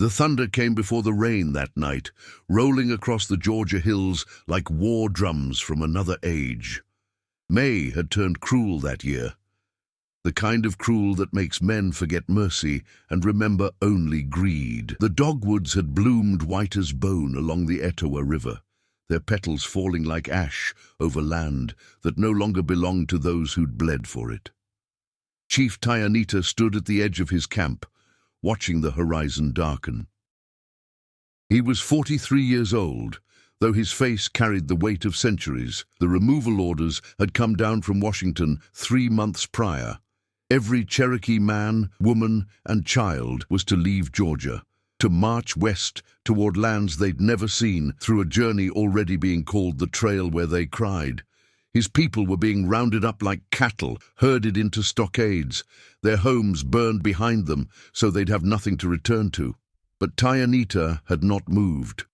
The thunder came before the rain that night, rolling across the Georgia hills like war drums from another age. May had turned cruel that year, the kind of cruel that makes men forget mercy and remember only greed. The dogwoods had bloomed white as bone along the Etowah River, their petals falling like ash over land that no longer belonged to those who'd bled for it. Chief Tayanita stood at the edge of his camp, watching the horizon darken. He was 43 years old, though his face carried the weight of centuries. The removal orders had come down from Washington 3 months prior. Every Cherokee man, woman, and child was to leave Georgia, to march west toward lands they'd never seen, through a journey already being called the trail where they cried. His people were being rounded up like cattle, herded into stockades, their homes burned behind them so they'd have nothing to return to. But Tayanita had not moved.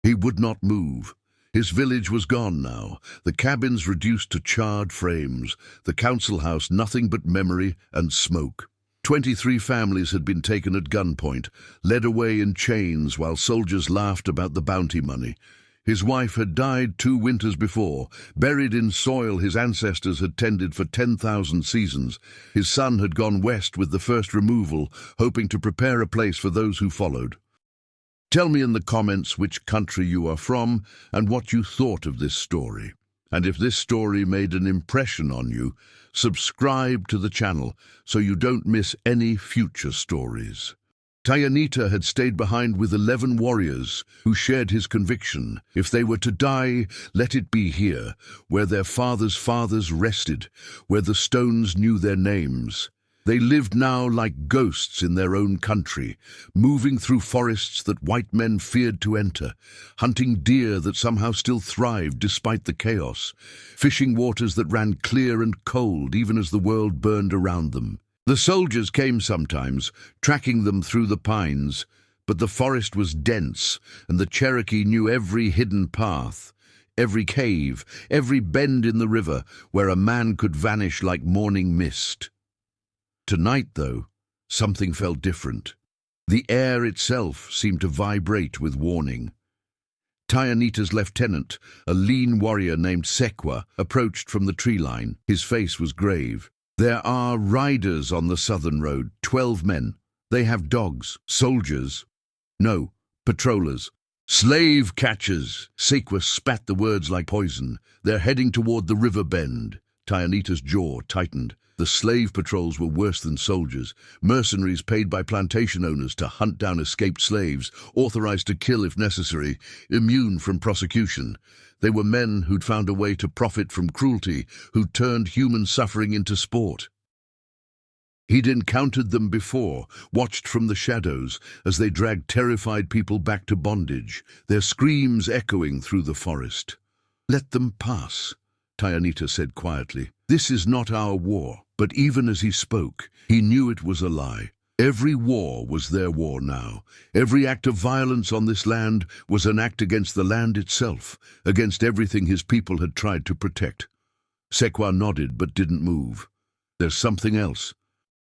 He would not move. His village was gone now, the cabins reduced to charred frames, the council house nothing but memory and smoke. 23 families had been taken at gunpoint, led away in chains while soldiers laughed about the bounty money. His wife had died 2 winters before, buried in soil his ancestors had tended for 10,000 seasons. His son had gone west with the first removal, hoping to prepare a place for those who followed. Tell me in the comments which country you are from and what you thought of this story. And if this story made an impression on you, subscribe to the channel so you don't miss any future stories. Tayanita had stayed behind with 11 warriors who shared his conviction. If they were to die, let it be here, where their fathers' fathers rested, where the stones knew their names. They lived now like ghosts in their own country, moving through forests that white men feared to enter, hunting deer that somehow still thrived despite the chaos, fishing waters that ran clear and cold even as the world burned around them. The soldiers came sometimes, tracking them through the pines, but the forest was dense, and the Cherokee knew every hidden path, every cave, every bend in the river where a man could vanish like morning mist. Tonight, though, something felt different. The air itself seemed to vibrate with warning. Tayanita's lieutenant, a lean warrior named Sequoia, approached from the tree line. His face was grave. There are riders on the southern road, 12 men. They have dogs. Soldiers? No, patrollers. Slave catchers! Sequoia spat the words like poison. They're heading toward the river bend. Tayanita's jaw tightened. The slave patrols were worse than soldiers, mercenaries paid by plantation owners to hunt down escaped slaves, authorized to kill if necessary, immune from prosecution. They were men who'd found a way to profit from cruelty, who'd turned human suffering into sport. He'd encountered them before, watched from the shadows as they dragged terrified people back to bondage, their screams echoing through the forest. "Let them pass," Tayanita said quietly. "This is not our war." But even as he spoke, he knew it was a lie. Every war was their war now. Every act of violence on this land was an act against the land itself, against everything his people had tried to protect. Sequoia nodded but didn't move. "There's something else.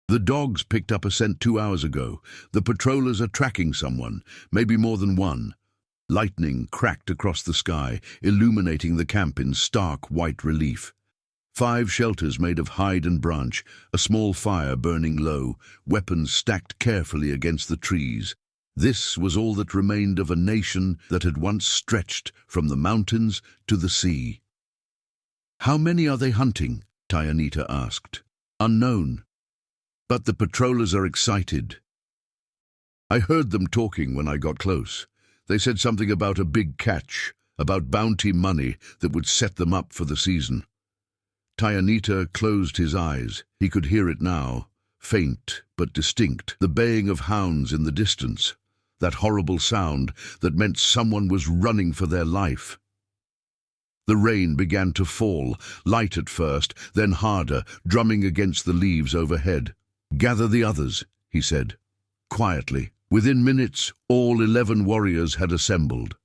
The dogs picked up a scent 2 hours ago. The patrollers are tracking someone, maybe more than one." Lightning cracked across the sky, illuminating the camp in stark white relief. 5 shelters made of hide and branch, a small fire burning low, weapons stacked carefully against the trees. This was all that remained of a nation that had once stretched from the mountains to the sea. "How many are they hunting?" Tayanita asked. "Unknown. But the patrollers are excited. I heard them talking when I got close. They said something about a big catch, about bounty money that would set them up for the season." Tayanita closed his eyes. He could hear it now, faint but distinct, the baying of hounds in the distance, that horrible sound that meant someone was running for their life. The rain began to fall, light at first, then harder, drumming against the leaves overhead. "Gather the others," he said, quietly. Within minutes, all 11 warriors had assembled.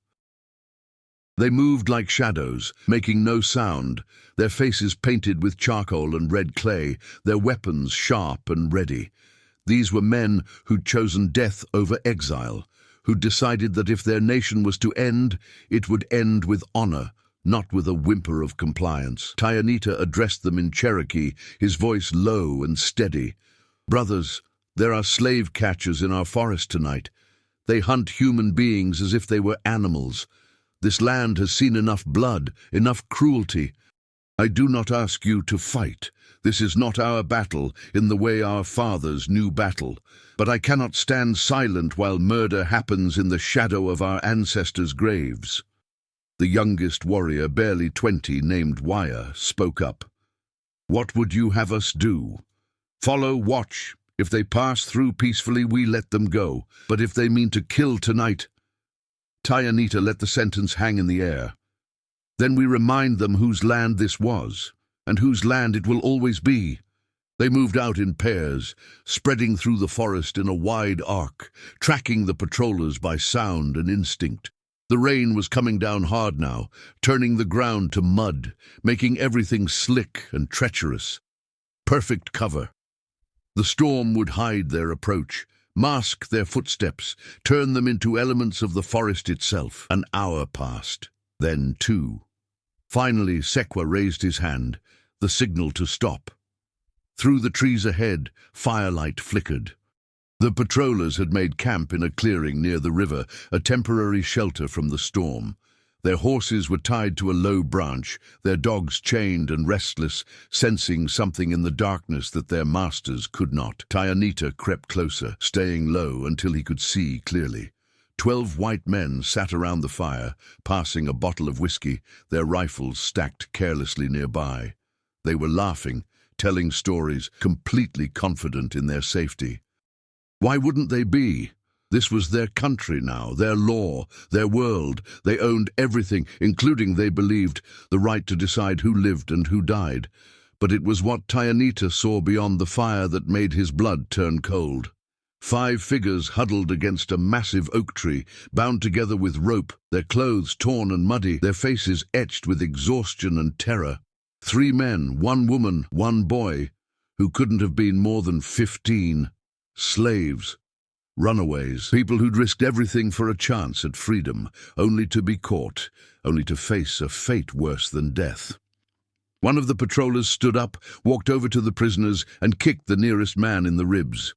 They moved like shadows, making no sound, their faces painted with charcoal and red clay, their weapons sharp and ready. These were men who'd chosen death over exile, who'd decided that if their nation was to end, it would end with honor, not with a whimper of compliance. Tayanita addressed them in Cherokee, his voice low and steady. "Brothers, there are slave catchers in our forest tonight. They hunt human beings as if they were animals. This land has seen enough blood, enough cruelty. I do not ask you to fight. This is not our battle in the way our fathers knew battle. But I cannot stand silent while murder happens in the shadow of our ancestors' graves." The youngest warrior, barely 20, named Wire, spoke up. "What would you have us do? Follow, watch. If they pass through peacefully, we let them go. But if they mean to kill tonight—" Tayanita let the sentence hang in the air. "Then we remind them whose land this was, and whose land it will always be." They moved out in pairs, spreading through the forest in a wide arc, tracking the patrollers by sound and instinct. The rain was coming down hard now, turning the ground to mud, making everything slick and treacherous. Perfect cover. The storm would hide their approach, mask their footsteps, turn them into elements of the forest itself. An hour passed, then 2. Finally, Sequoia raised his hand, the signal to stop. Through the trees ahead, firelight flickered. The patrollers had made camp in a clearing near the river, a temporary shelter from the storm. Their horses were tied to a low branch, their dogs chained and restless, sensing something in the darkness that their masters could not. Tayanita crept closer, staying low until he could see clearly. 12 white men sat around the fire, passing a bottle of whiskey, their rifles stacked carelessly nearby. They were laughing, telling stories, completely confident in their safety. Why wouldn't they be? This was their country now, their law, their world. They owned everything, including, they believed, the right to decide who lived and who died. But it was what Tayanita saw beyond the fire that made his blood turn cold. 5 figures huddled against a massive oak tree, bound together with rope, their clothes torn and muddy, their faces etched with exhaustion and terror. 3 men, 1 woman, 1 boy, who couldn't have been more than 15. Slaves. Runaways, people who'd risked everything for a chance at freedom, only to be caught, only to face a fate worse than death. One of the patrollers stood up, walked over to the prisoners, and kicked the nearest man in the ribs.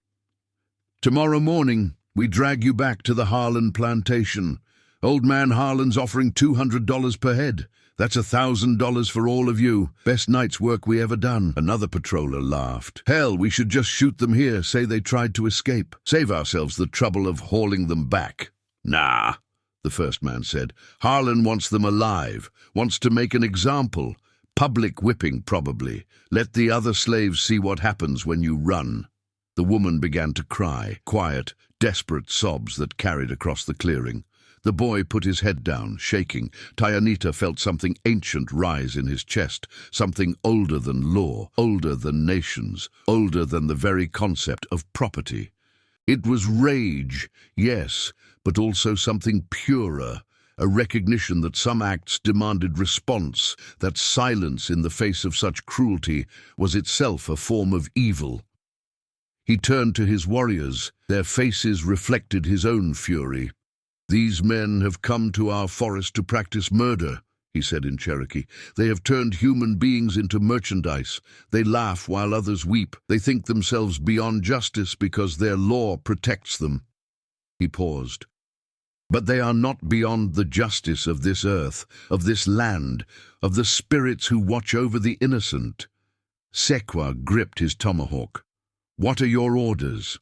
"Tomorrow morning, we drag you back to the Harlan plantation. Old man Harlan's offering $200 per head. That's $1,000 for all of you. Best night's work we ever done." Another patroller laughed. "Hell, we should just shoot them here, say they tried to escape. Save ourselves the trouble of hauling them back." "Nah," the first man said. "Harlan wants them alive, wants to make an example. Public whipping, probably. Let the other slaves see what happens when you run." The woman began to cry, quiet, desperate sobs that carried across the clearing. The boy put his head down, shaking. Tayanita felt something ancient rise in his chest, something older than law, older than nations, older than the very concept of property. It was rage, yes, but also something purer, a recognition that some acts demanded response, that silence in the face of such cruelty was itself a form of evil. He turned to his warriors. Their faces reflected his own fury. "These men have come to our forest to practice murder," he said in Cherokee. "They have turned human beings into merchandise. They laugh while others weep. They think themselves beyond justice because their law protects them." He paused. "But they are not beyond the justice of this earth, of this land, of the spirits who watch over the innocent." Sequoia gripped his tomahawk. "What are your orders?"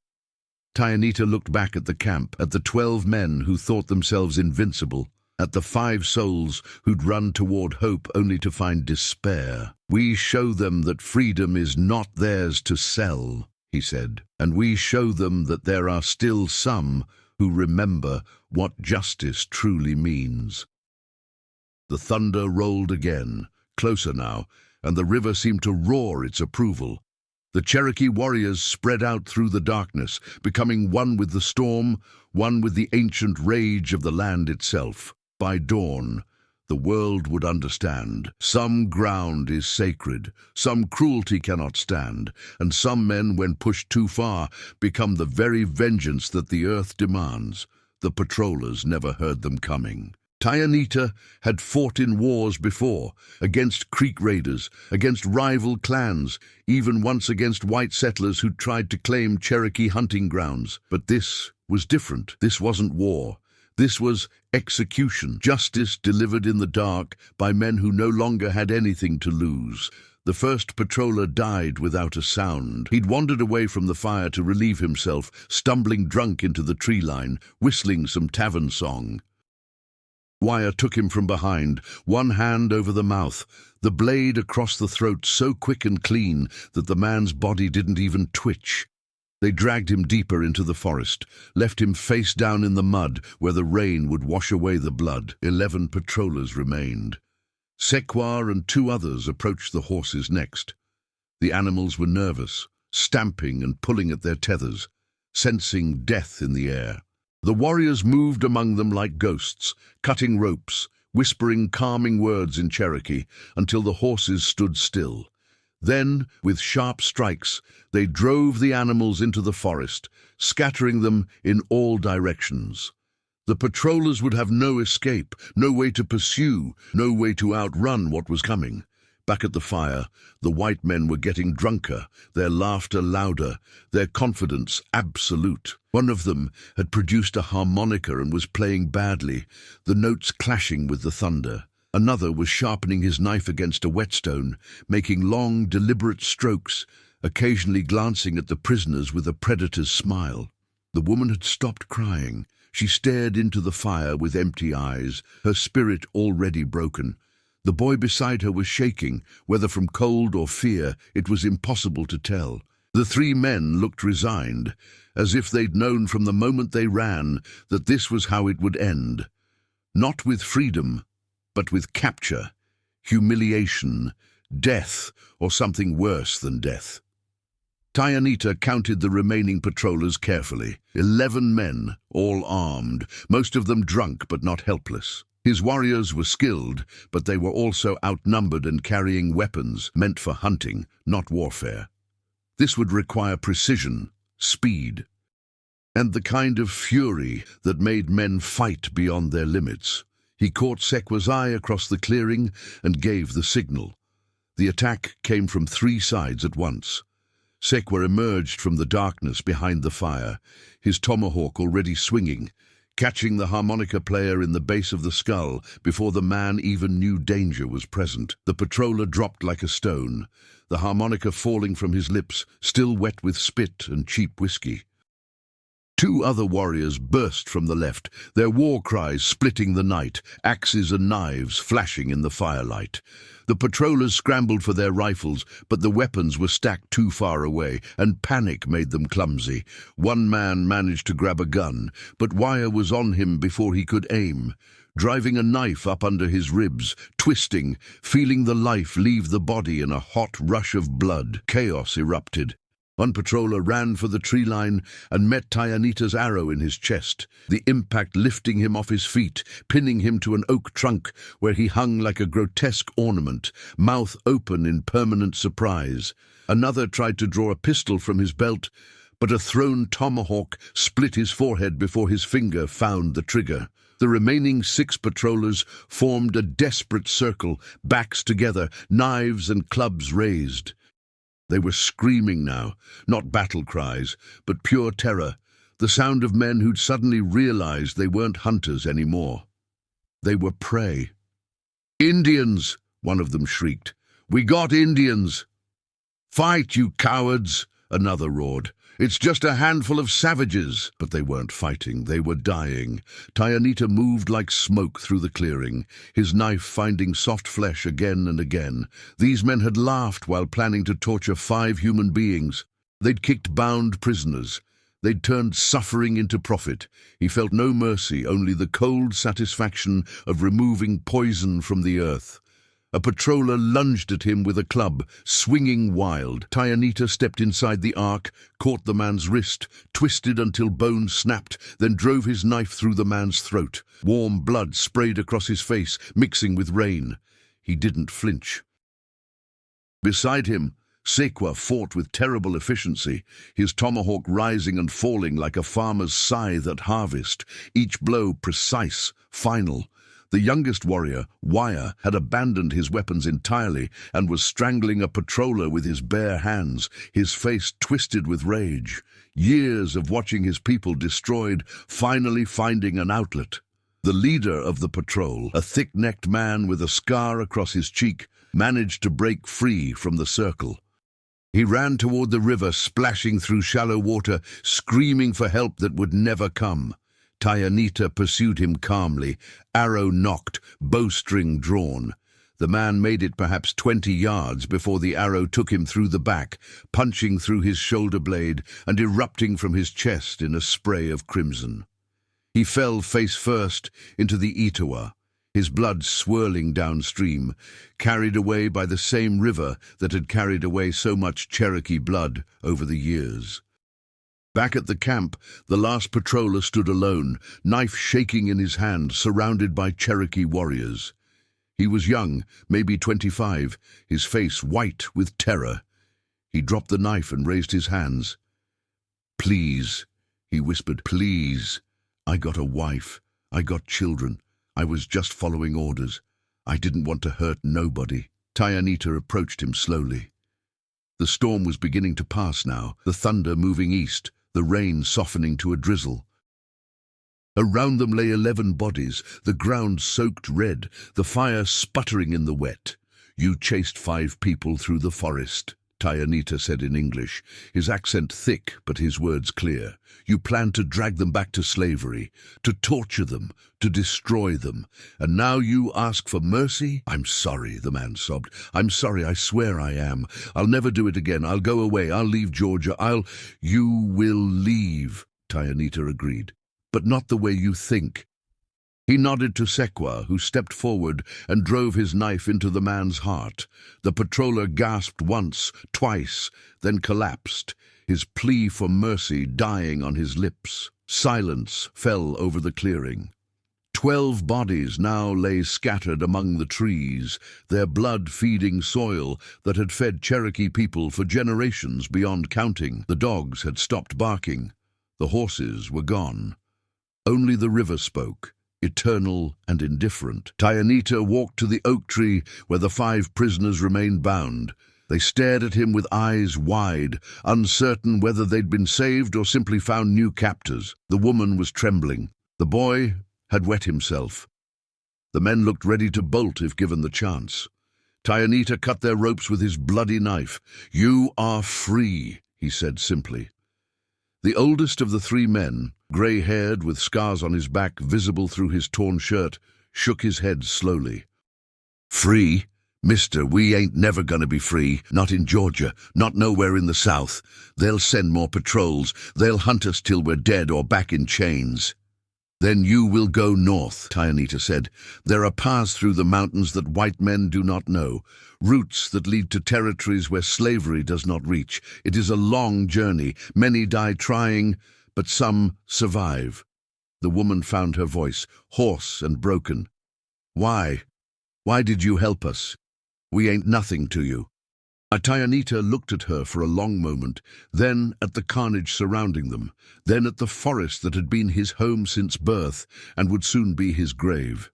Tayanita looked back at the camp, at the 12 men who thought themselves invincible, at the 5 souls who'd run toward hope only to find despair. "We show them that freedom is not theirs to sell," he said, "and we show them that there are still some who remember what justice truly means." The thunder rolled again, closer now, and the river seemed to roar its approval. The Cherokee warriors spread out through the darkness, becoming one with the storm, one with the ancient rage of the land itself. By dawn, the world would understand. Some ground is sacred, some cruelty cannot stand, and some men, when pushed too far, become the very vengeance that the earth demands. The patrollers never heard them coming. Tayanita had fought in wars before, against Creek raiders, against rival clans, even once against white settlers who tried to claim Cherokee hunting grounds. But this was different. This wasn't war. This was execution, justice delivered in the dark by men who no longer had anything to lose. The first patroller died without a sound. He'd wandered away from the fire to relieve himself, stumbling drunk into the tree line, whistling some tavern song. Wire took him from behind, one hand over the mouth, the blade across the throat so quick and clean that the man's body didn't even twitch. They dragged him deeper into the forest, left him face down in the mud where the rain would wash away the blood. 11 patrollers remained. Sequoia and 2 others approached the horses next. The animals were nervous, stamping and pulling at their tethers, sensing death in the air. The warriors moved among them like ghosts, cutting ropes, whispering calming words in Cherokee, until the horses stood still. Then, with sharp strikes, they drove the animals into the forest, scattering them in all directions. The patrollers would have no escape, no way to pursue, no way to outrun what was coming. Back at the fire, the white men were getting drunker, their laughter louder, their confidence absolute. One of them had produced a harmonica and was playing badly, the notes clashing with the thunder. Another was sharpening his knife against a whetstone, making long, deliberate strokes, occasionally glancing at the prisoners with a predator's smile. The woman had stopped crying. She stared into the fire with empty eyes, her spirit already broken. The boy beside her was shaking, whether from cold or fear, it was impossible to tell. The 3 men looked resigned, as if they'd known from the moment they ran that this was how it would end. Not with freedom, but with capture, humiliation, death, or something worse than death. Tayanita counted the remaining patrollers carefully. 11 men, all armed, most of them drunk but not helpless. His warriors were skilled, but they were also outnumbered and carrying weapons meant for hunting, not warfare. This would require precision, speed, and the kind of fury that made men fight beyond their limits. He caught Sequoia's eye across the clearing and gave the signal. The attack came from 3 sides at once. Sequoia emerged from the darkness behind the fire, his tomahawk already swinging, catching the harmonica player in the base of the skull before the man even knew danger was present. The patroller dropped like a stone, the harmonica falling from his lips, still wet with spit and cheap whiskey. 2 other warriors burst from the left, their war cries splitting the night, axes and knives flashing in the firelight. The patrollers scrambled for their rifles, but the weapons were stacked too far away, and panic made them clumsy. One man managed to grab a gun, but Wire was on him before he could aim, driving a knife up under his ribs, twisting, feeling the life leave the body in a hot rush of blood. Chaos erupted. One patroller ran for the tree line and met Tayanita's arrow in his chest, the impact lifting him off his feet, pinning him to an oak trunk where he hung like a grotesque ornament, mouth open in permanent surprise. Another tried to draw a pistol from his belt, but a thrown tomahawk split his forehead before his finger found the trigger. The remaining 6 patrollers formed a desperate circle, backs together, knives and clubs raised. They were screaming now, not battle cries, but pure terror, the sound of men who'd suddenly realized they weren't hunters anymore. They were prey. "Indians!" one of them shrieked. "We got Indians!" "Fight, you cowards!" another roared. "It's just a handful of savages." But they weren't fighting, they were dying. Tayanita moved like smoke through the clearing, his knife finding soft flesh again and again. These men had laughed while planning to torture 5 human beings. They'd kicked bound prisoners. They'd turned suffering into profit. He felt no mercy, only the cold satisfaction of removing poison from the earth. A patroller lunged at him with a club, swinging wild. Tayanita stepped inside the arc, caught the man's wrist, twisted until bones snapped, then drove his knife through the man's throat. Warm blood sprayed across his face, mixing with rain. He didn't flinch. Beside him, Sequoia fought with terrible efficiency, his tomahawk rising and falling like a farmer's scythe at harvest, each blow precise, final. The youngest warrior, Wire, had abandoned his weapons entirely and was strangling a patroller with his bare hands, his face twisted with rage. Years of watching his people destroyed, finally finding an outlet. The leader of the patrol, a thick-necked man with a scar across his cheek, managed to break free from the circle. He ran toward the river, splashing through shallow water, screaming for help that would never come. Tayanita pursued him calmly, arrow nocked, bowstring drawn. The man made it perhaps 20 yards before the arrow took him through the back, punching through his shoulder blade and erupting from his chest in a spray of crimson. He fell face first into the Etowah, his blood swirling downstream, carried away by the same river that had carried away so much Cherokee blood over the years. Back at the camp, the last patroller stood alone, knife shaking in his hand, surrounded by Cherokee warriors. He was young, maybe 25, his face white with terror. He dropped the knife and raised his hands. "Please," he whispered, "please. I got a wife. I got children. I was just following orders. I didn't want to hurt nobody." Tayanita approached him slowly. The storm was beginning to pass now, the thunder moving east, the rain softening to a drizzle. Around them lay 11 bodies, the ground soaked red, the fire sputtering in the wet. "You chased 5 people through the forest," Tayanita said in English, his accent thick but his words clear. "You planned to drag them back to slavery, to torture them, to destroy them. And now you ask for mercy?" "I'm sorry," the man sobbed. "I'm sorry, I swear I am. I'll never do it again. I'll go away. I'll leave Georgia. You will leave," Tayanita agreed. "But not the way you think." He nodded to Sequoia, who stepped forward and drove his knife into the man's heart. The patroller gasped once, twice, then collapsed, his plea for mercy dying on his lips. Silence fell over the clearing. 12 bodies now lay scattered among the trees, their blood feeding soil that had fed Cherokee people for generations beyond counting. The dogs had stopped barking. The horses were gone. Only the river spoke, eternal and indifferent. Tayanita walked to the oak tree where the 5 prisoners remained bound. They stared at him with eyes wide, uncertain whether they'd been saved or simply found new captors. The woman was trembling. The boy had wet himself. The men looked ready to bolt if given the chance. Tayanita cut their ropes with his bloody knife. "You are free," he said simply. The oldest of the 3 men, grey-haired with scars on his back visible through his torn shirt, shook his head slowly. "Free? Mister, we ain't never gonna be free. Not in Georgia, not nowhere in the South. They'll send more patrols. They'll hunt us till we're dead or back in chains." "Then you will go north," Tayanita said. "There are paths through the mountains that white men do not know, routes that lead to territories where slavery does not reach. It is a long journey. Many die trying, but some survive." The woman found her voice, hoarse and broken. "Why? Why did you help us? We ain't nothing to you." Tayanita looked at her for a long moment, then at the carnage surrounding them, then at the forest that had been his home since birth and would soon be his grave.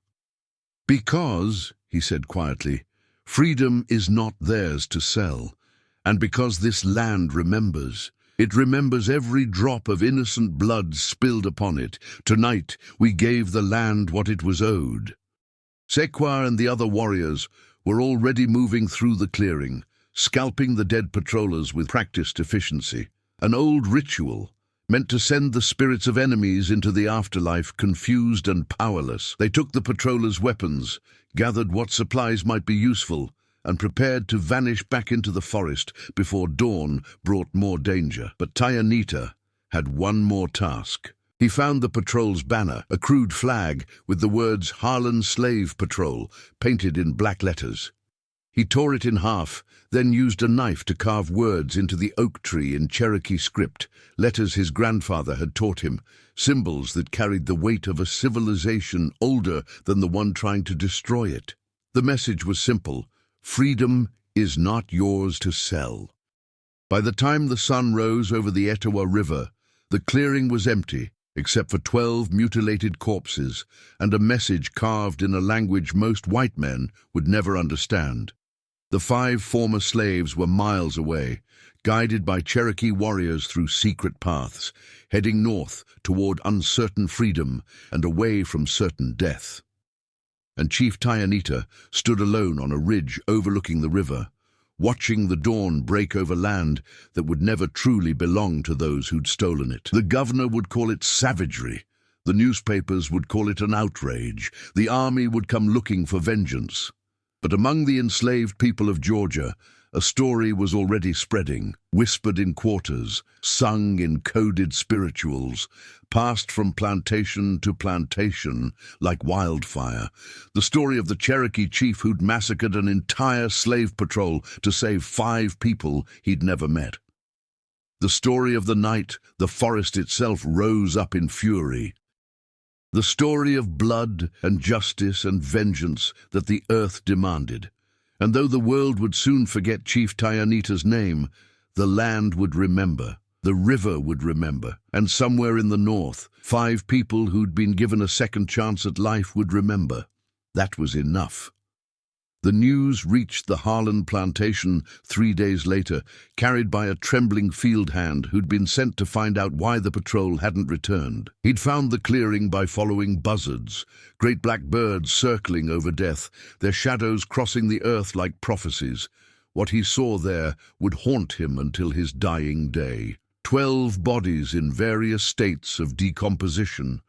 "Because," he said quietly, "freedom is not theirs to sell, and because this land remembers. It remembers every drop of innocent blood spilled upon it. Tonight we gave the land what it was owed." Sequoia and the other warriors were already moving through the clearing, scalping the dead patrollers with practiced efficiency. An old ritual, meant to send the spirits of enemies into the afterlife confused and powerless. They took the patrollers' weapons, gathered what supplies might be useful, and prepared to vanish back into the forest before dawn brought more danger. But Tayanita had one more task. He found the patrol's banner, a crude flag with the words Harlan Slave Patrol painted in black letters. He tore it in half, then used a knife to carve words into the oak tree in Cherokee script, letters his grandfather had taught him, symbols that carried the weight of a civilization older than the one trying to destroy it. The message was simple: freedom is not yours to sell. By the time the sun rose over the Etowah River, the clearing was empty, except for 12 mutilated corpses and a message carved in a language most white men would never understand. The 5 former slaves were miles away, guided by Cherokee warriors through secret paths, heading north toward uncertain freedom and away from certain death. And Chief Tayanita stood alone on a ridge overlooking the river, watching the dawn break over land that would never truly belong to those who'd stolen it. The governor would call it savagery. The newspapers would call it an outrage. The army would come looking for vengeance. But among the enslaved people of Georgia, a story was already spreading, whispered in quarters, sung in coded spirituals, passed from plantation to plantation like wildfire. The story of the Cherokee chief who'd massacred an entire slave patrol to save 5 people he'd never met. The story of the night the forest itself rose up in fury. The story of blood and justice and vengeance that the earth demanded. And though the world would soon forget Chief Tayanita's name, the land would remember, the river would remember, and somewhere in the north, 5 people who'd been given a second chance at life would remember. That was enough. The news reached the Harlan plantation 3 days later, carried by a trembling field hand who'd been sent to find out why the patrol hadn't returned. He'd found the clearing by following buzzards, great black birds circling over death, their shadows crossing the earth like prophecies. What he saw there would haunt him until his dying day. 12 bodies in various states of decomposition,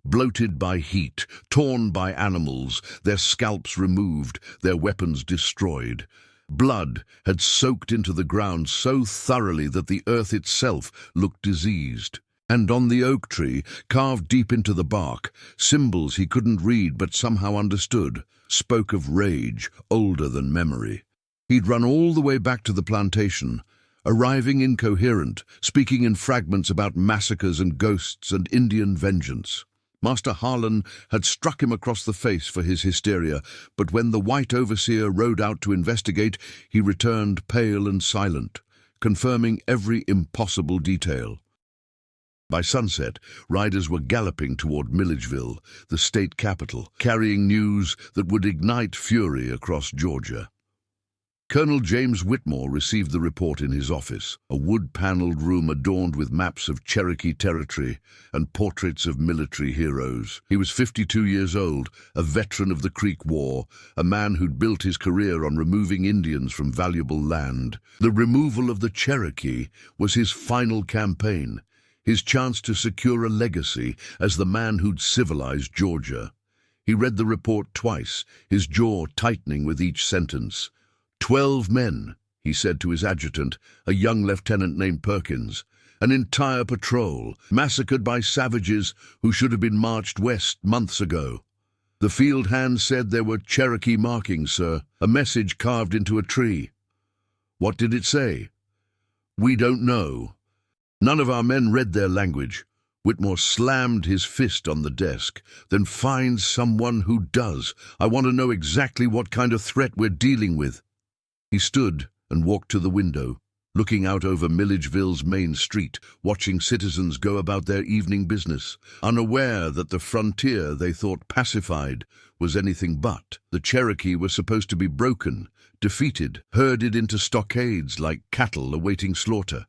bloated by heat, torn by animals, their scalps removed, their weapons destroyed. Blood had soaked into the ground so thoroughly that the earth itself looked diseased. And on the oak tree, carved deep into the bark, symbols he couldn't read but somehow understood, spoke of rage older than memory. He'd run all the way back to the plantation, arriving incoherent, speaking in fragments about massacres and ghosts and Indian vengeance. Master Harlan had struck him across the face for his hysteria, but when the white overseer rode out to investigate, he returned pale and silent, confirming every impossible detail. By sunset, riders were galloping toward Milledgeville, the state capital, carrying news that would ignite fury across Georgia. Colonel James Whitmore received the report in his office, a wood-paneled room adorned with maps of Cherokee territory and portraits of military heroes. He was 52 years old, a veteran of the Creek War, a man who'd built his career on removing Indians from valuable land. The removal of the Cherokee was his final campaign, his chance to secure a legacy as the man who'd civilized Georgia. He read the report twice, his jaw tightening with each sentence. 12 men, he said to his adjutant, a young lieutenant named Perkins. An entire patrol, massacred by savages who should have been marched west months ago. The field hand said there were Cherokee markings, sir, a message carved into a tree. What did it say? We don't know. None of our men read their language. Whitmore slammed his fist on the desk. Then find someone who does. I want to know exactly what kind of threat we're dealing with. He stood and walked to the window, looking out over Milledgeville's main street, watching citizens go about their evening business, unaware that the frontier they thought pacified was anything but. The Cherokee were supposed to be broken, defeated, herded into stockades like cattle awaiting slaughter.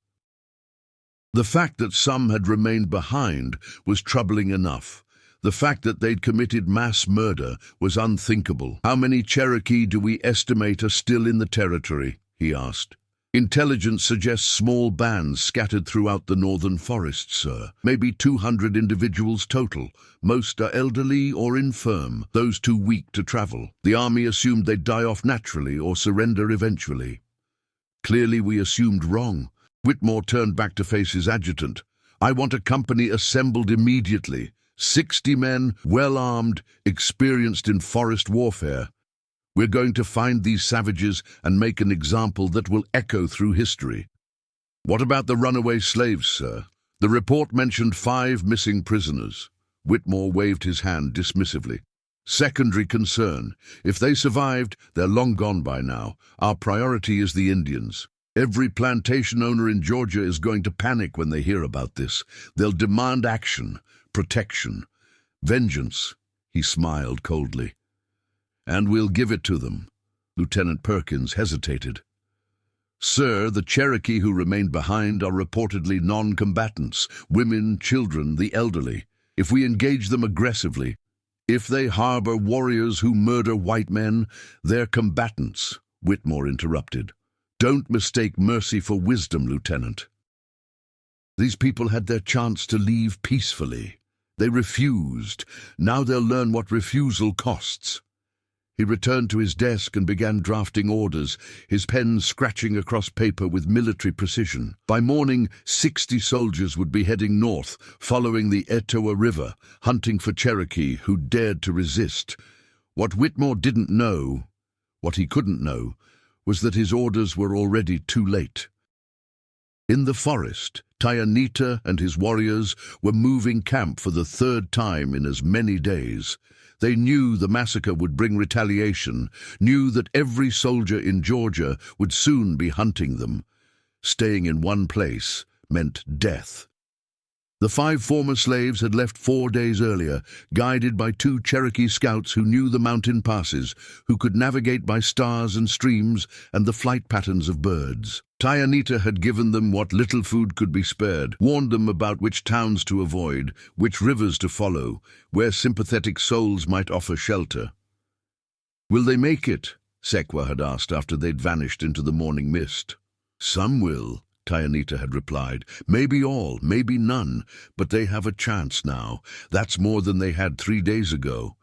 The fact that some had remained behind was troubling enough. The fact that they'd committed mass murder was unthinkable. How many Cherokee do we estimate are still in the territory? He asked. Intelligence suggests small bands scattered throughout the northern forests, sir. Maybe 200 individuals total. Most are elderly or infirm, those too weak to travel. The army assumed they'd die off naturally or surrender eventually. Clearly we assumed wrong. Whitmore turned back to face his adjutant. I want a company assembled immediately. 60 men, well-armed, experienced in forest warfare. We're going to find these savages and make an example that will echo through history. What about the runaway slaves, sir? The report mentioned 5 missing prisoners. Whitmore waved his hand dismissively. Secondary concern. If they survived, they're long gone by now. Our priority is the Indians. Every plantation owner in Georgia is going to panic when they hear about this. They'll demand action, protection, vengeance. He smiled coldly. And we'll give it to them. Lieutenant Perkins hesitated. Sir, the Cherokee who remained behind are reportedly non-combatants, women, children, the elderly. If we engage them aggressively, if they harbor warriors who murder white men, they're combatants, Whitmore interrupted. Don't mistake mercy for wisdom, Lieutenant. These people had their chance to leave peacefully. They refused. Now they'll learn what refusal costs. He returned to his desk and began drafting orders, his pen scratching across paper with military precision. By morning, 60 soldiers would be heading north, following the Etowah River, hunting for Cherokee who dared to resist. What Whitmore didn't know, what he couldn't know, was that his orders were already too late. In the forest, Tayanita and his warriors were moving camp for the 3rd time in as many days. They knew the massacre would bring retaliation, knew that every soldier in Georgia would soon be hunting them. Staying in one place meant death. The 5 former slaves had left 4 days earlier, guided by 2 Cherokee scouts who knew the mountain passes, who could navigate by stars and streams and the flight patterns of birds. Tayanita had given them what little food could be spared, warned them about which towns to avoid, which rivers to follow, where sympathetic souls might offer shelter. "Will they make it?" Sequoia had asked after they'd vanished into the morning mist. "Some will," Tayanita had replied. "Maybe all, maybe none, but they have a chance now. That's more than they had 3 days ago."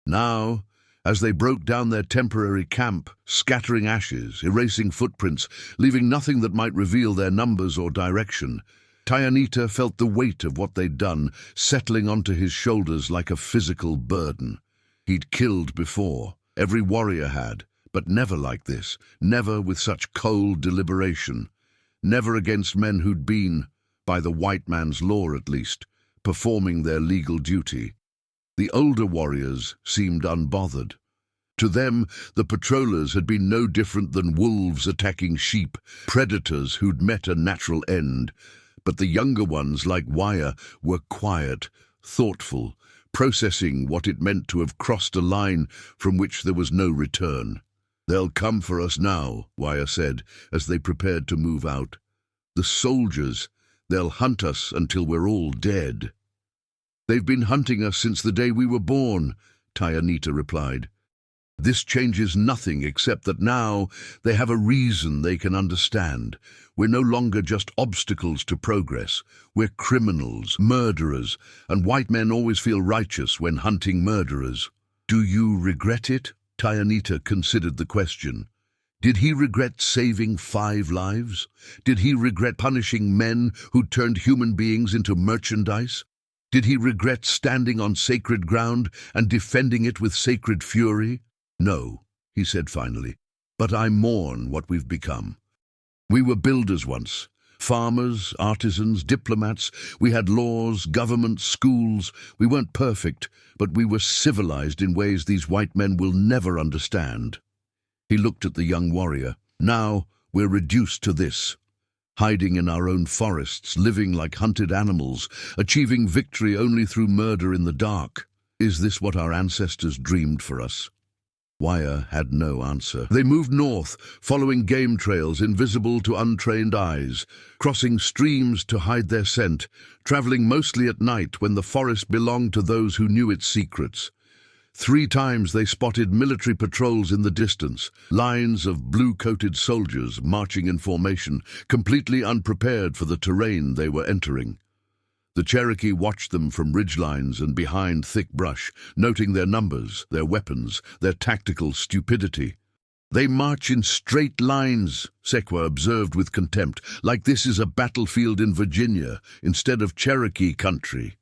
Now, as they broke down their temporary camp, scattering ashes, erasing footprints, leaving nothing that might reveal their numbers or direction, Tayanita felt the weight of what they'd done settling onto his shoulders like a physical burden. He'd killed before, every warrior had, but never like this, never with such cold deliberation. Never against men who'd been, by the white man's law at least, performing their legal duty. The older warriors seemed unbothered. To them, the patrollers had been no different than wolves attacking sheep, predators who'd met a natural end. But the younger ones, like Wire, were quiet, thoughtful, processing what it meant to have crossed a line from which there was no return. "They'll come for us now," Wire said, as they prepared to move out. "The soldiers, they'll hunt us until we're all dead." "They've been hunting us since the day we were born," Tayanita replied. "This changes nothing except that now they have a reason they can understand. We're no longer just obstacles to progress. We're criminals, murderers, and white men always feel righteous when hunting murderers." "Do you regret it?" Tayanita considered the question. Did he regret saving 5 lives? Did he regret punishing men who turned human beings into merchandise? Did he regret standing on sacred ground and defending it with sacred fury? "No," he said finally, "but I mourn what we've become. We were builders once. Farmers, artisans, diplomats. We had laws, government, schools. We weren't perfect, but we were civilized in ways these white men will never understand." He looked at the young warrior. "Now we're reduced to this. Hiding in our own forests, living like hunted animals, achieving victory only through murder in the dark. Is this what our ancestors dreamed for us?" Wire had no answer. They moved north, following game trails invisible to untrained eyes, crossing streams to hide their scent, traveling mostly at night when the forest belonged to those who knew its secrets. 3 times they spotted military patrols in the distance, lines of blue-coated soldiers marching in formation, completely unprepared for the terrain they were entering. The Cherokee watched them from ridgelines and behind thick brush, noting their numbers, their weapons, their tactical stupidity. "They march in straight lines," Sequoia observed with contempt, "like this is a battlefield in Virginia instead of Cherokee country."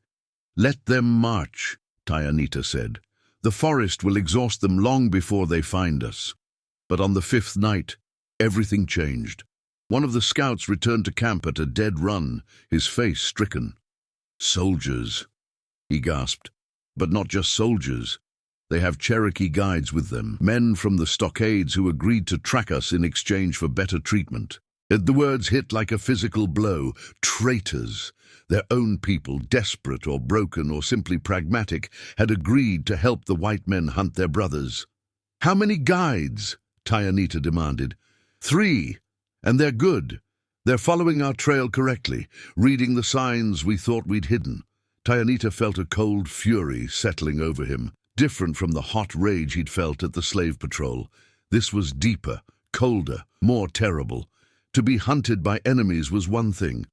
"Let them march," Tayanita said. The forest will exhaust them long before they find us. But on the fifth night, everything changed. One of the scouts returned to camp at a dead run, his face stricken. "Soldiers," he gasped. "But not just soldiers. They have Cherokee guides with them, men from the stockades who agreed to track us in exchange for better treatment." The words hit like a physical blow. Traitors. Their own people, desperate or broken or simply pragmatic, had agreed to help the white men hunt their brothers. "How many guides?" Tayanita demanded. "3, and they're good. They're following our trail correctly, reading the signs we thought we'd hidden." Tayanita felt a cold fury settling over him, different from the hot rage he'd felt at the slave patrol. This was deeper, colder, more terrible. To be hunted by enemies was one thing.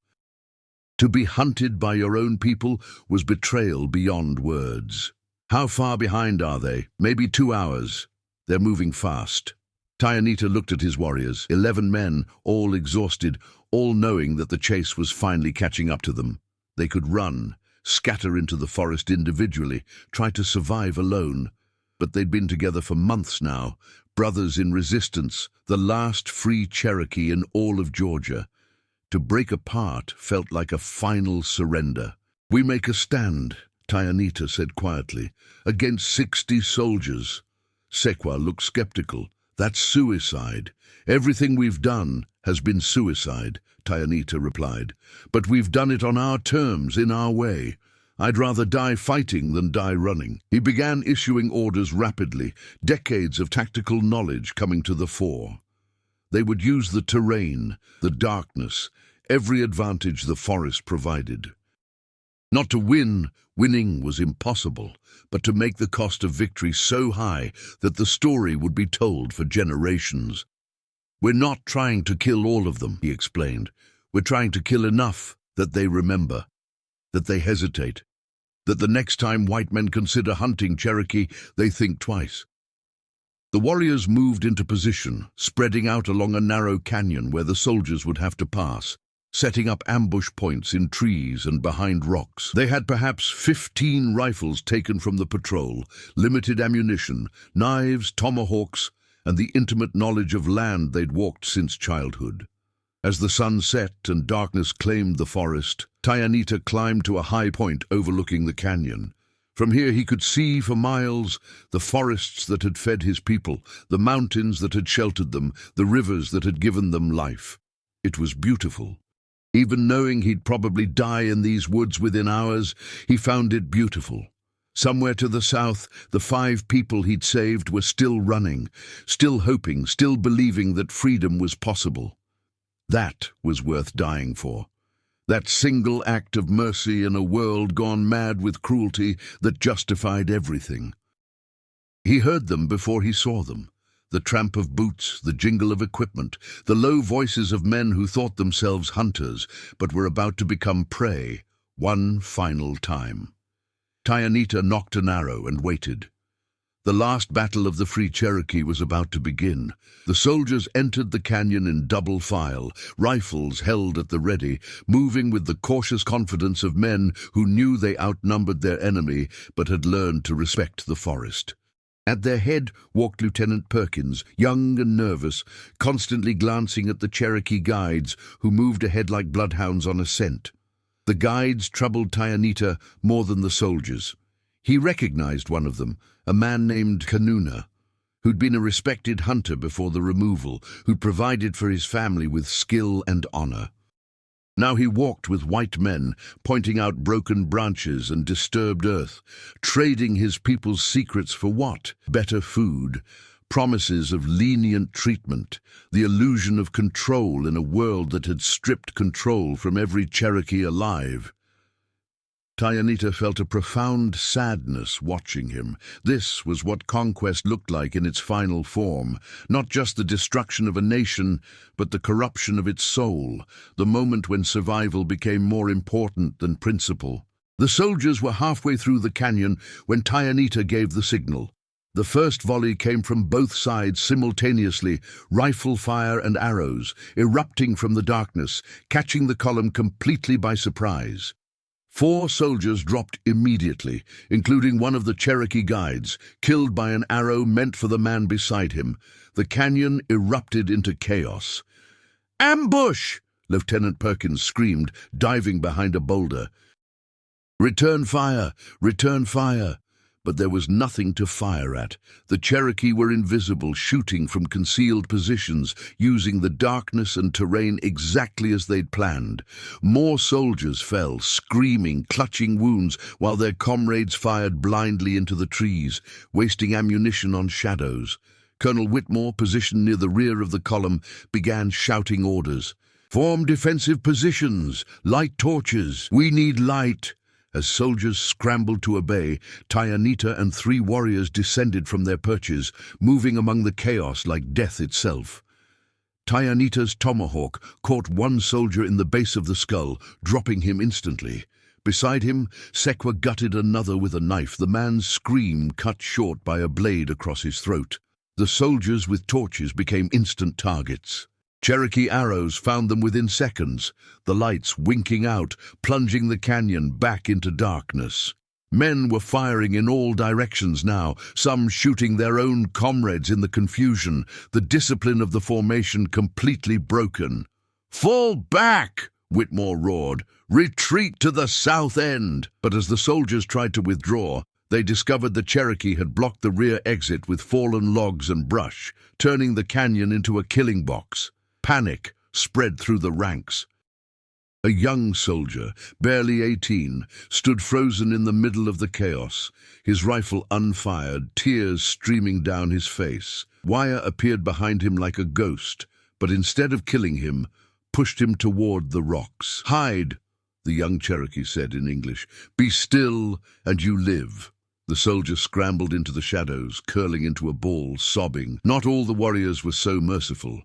To be hunted by your own people was betrayal beyond words. "How far behind are they?" "Maybe 2 hours. They're moving fast." Tayanita looked at his warriors, 11 men, all exhausted, all knowing that the chase was finally catching up to them. They could run, scatter into the forest individually, try to survive alone. But they'd been together for months now, brothers in resistance, the last free Cherokee in all of Georgia. To break apart felt like a final surrender. "We make a stand," Tayanita said quietly, "against 60 soldiers." Sequa looked skeptical. "That's suicide. Everything we've done has been suicide," Tayanita replied. "But we've done it on our terms, in our way. I'd rather die fighting than die running." He began issuing orders rapidly, decades of tactical knowledge coming to the fore. They would use the terrain, the darkness, every advantage the forest provided. Not to win, winning was impossible, but to make the cost of victory so high that the story would be told for generations. "We're not trying to kill all of them," he explained. "We're trying to kill enough that they remember, that they hesitate, that the next time white men consider hunting Cherokee, they think twice." The warriors moved into position, spreading out along a narrow canyon where the soldiers would have to pass, setting up ambush points in trees and behind rocks. They had perhaps 15 rifles taken from the patrol, limited ammunition, knives, tomahawks, and the intimate knowledge of land they'd walked since childhood. As the sun set and darkness claimed the forest, Tayanita climbed to a high point overlooking the canyon. From here he could see for miles the forests that had fed his people, the mountains that had sheltered them, the rivers that had given them life. It was beautiful. Even knowing he'd probably die in these woods within hours, he found it beautiful. Somewhere to the south, the 5 people he'd saved were still running, still hoping, still believing that freedom was possible. That was worth dying for. That single act of mercy in a world gone mad with cruelty that justified everything. He heard them before he saw them. The tramp of boots, the jingle of equipment, the low voices of men who thought themselves hunters, but were about to become prey, one final time. Tayanita nocked an arrow and waited. The last battle of the Free Cherokee was about to begin. The soldiers entered the canyon in double file, rifles held at the ready, moving with the cautious confidence of men who knew they outnumbered their enemy but had learned to respect the forest. At their head walked Lieutenant Perkins, young and nervous, constantly glancing at the Cherokee guides who moved ahead like bloodhounds on a scent. The guides troubled Tayanita more than the soldiers. He recognized one of them, a man named Kanuna, who'd been a respected hunter before the removal, who'd provided for his family with skill and honor. Now he walked with white men, pointing out broken branches and disturbed earth, trading his people's secrets for what? Better food, promises of lenient treatment, the illusion of control in a world that had stripped control from every Cherokee alive. Tayanita felt a profound sadness watching him. This was what conquest looked like in its final form, not just the destruction of a nation, but the corruption of its soul, the moment when survival became more important than principle. The soldiers were halfway through the canyon when Tayanita gave the signal. The first volley came from both sides simultaneously, rifle fire and arrows, erupting from the darkness, catching the column completely by surprise. 4 soldiers dropped immediately, including one of the Cherokee guides, killed by an arrow meant for the man beside him. The canyon erupted into chaos. "Ambush!" Lieutenant Perkins screamed, diving behind a boulder. "Return fire! Return fire!" But there was nothing to fire at. The Cherokee were invisible, shooting from concealed positions, using the darkness and terrain exactly as they'd planned. More soldiers fell, screaming, clutching wounds, while their comrades fired blindly into the trees, wasting ammunition on shadows. Colonel Whitmore, positioned near the rear of the column, began shouting orders. "Form defensive positions! Light torches! We need light!" As soldiers scrambled to obey, Tayanita and 3 warriors descended from their perches, moving among the chaos like death itself. Tayanita's tomahawk caught one soldier in the base of the skull, dropping him instantly. Beside him, Sequa gutted another with a knife, the man's scream cut short by a blade across his throat. The soldiers with torches became instant targets. Cherokee arrows found them within seconds, the lights winking out, plunging the canyon back into darkness. Men were firing in all directions now, some shooting their own comrades in the confusion, the discipline of the formation completely broken. "Fall back!" Whitmore roared. "Retreat to the south end!" But as the soldiers tried to withdraw, they discovered the Cherokee had blocked the rear exit with fallen logs and brush, turning the canyon into a killing box. Panic spread through the ranks. A young soldier, barely 18, stood frozen in the middle of the chaos, his rifle unfired, tears streaming down his face. Wire appeared behind him like a ghost, but instead of killing him, pushed him toward the rocks. "Hide," the young Cherokee said in English. "Be still, and you live." The soldier scrambled into the shadows, curling into a ball, sobbing. Not all the warriors were so merciful.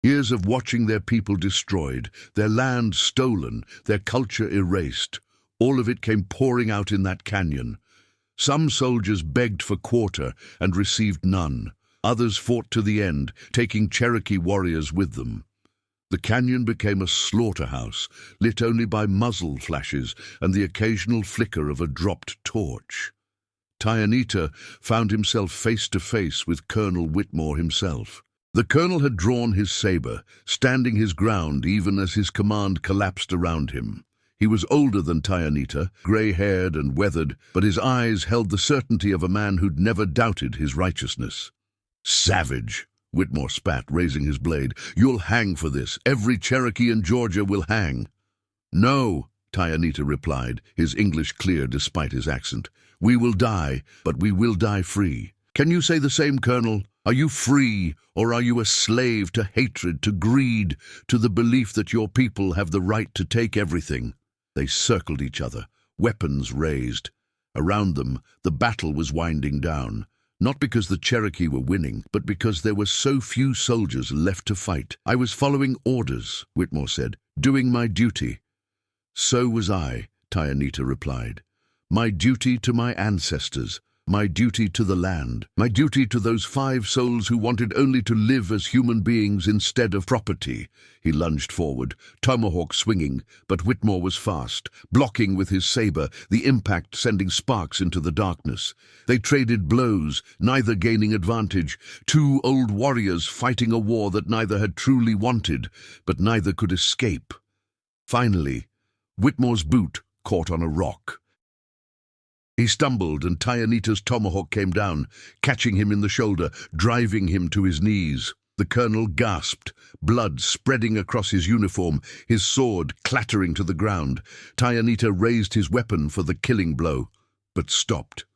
Years of watching their people destroyed, their land stolen, their culture erased. All of it came pouring out in that canyon. Some soldiers begged for quarter and received none. Others fought to the end, taking Cherokee warriors with them. The canyon became a slaughterhouse, lit only by muzzle flashes and the occasional flicker of a dropped torch. Tayanita found himself face to face with Colonel Whitmore himself. The colonel had drawn his saber, standing his ground even as his command collapsed around him. He was older than Tayanita, grey-haired and weathered, but his eyes held the certainty of a man who'd never doubted his righteousness. "Savage!" Whitmore spat, raising his blade. "You'll hang for this. Every Cherokee in Georgia will hang." "No," Tayanita replied, his English clear despite his accent. "We will die, but we will die free. Can you say the same, Colonel? Are you free, or are you a slave to hatred, to greed, to the belief that your people have the right to take everything?" They circled each other, weapons raised. Around them, the battle was winding down, not because the Cherokee were winning, but because there were so few soldiers left to fight. "I was following orders," Whitmore said, "doing my duty." "So was I," Tayanita replied. "My duty to my ancestors. My duty to the land, my duty to those 5 souls who wanted only to live as human beings instead of property." He lunged forward, tomahawk swinging, but Whitmore was fast, blocking with his saber, the impact sending sparks into the darkness. They traded blows, neither gaining advantage, 2 old warriors fighting a war that neither had truly wanted, but neither could escape. Finally, Whitmore's boot caught on a rock. He stumbled, and Tayanita's tomahawk came down, catching him in the shoulder, driving him to his knees. The colonel gasped, blood spreading across his uniform, his sword clattering to the ground. Tayanita raised his weapon for the killing blow, but stopped.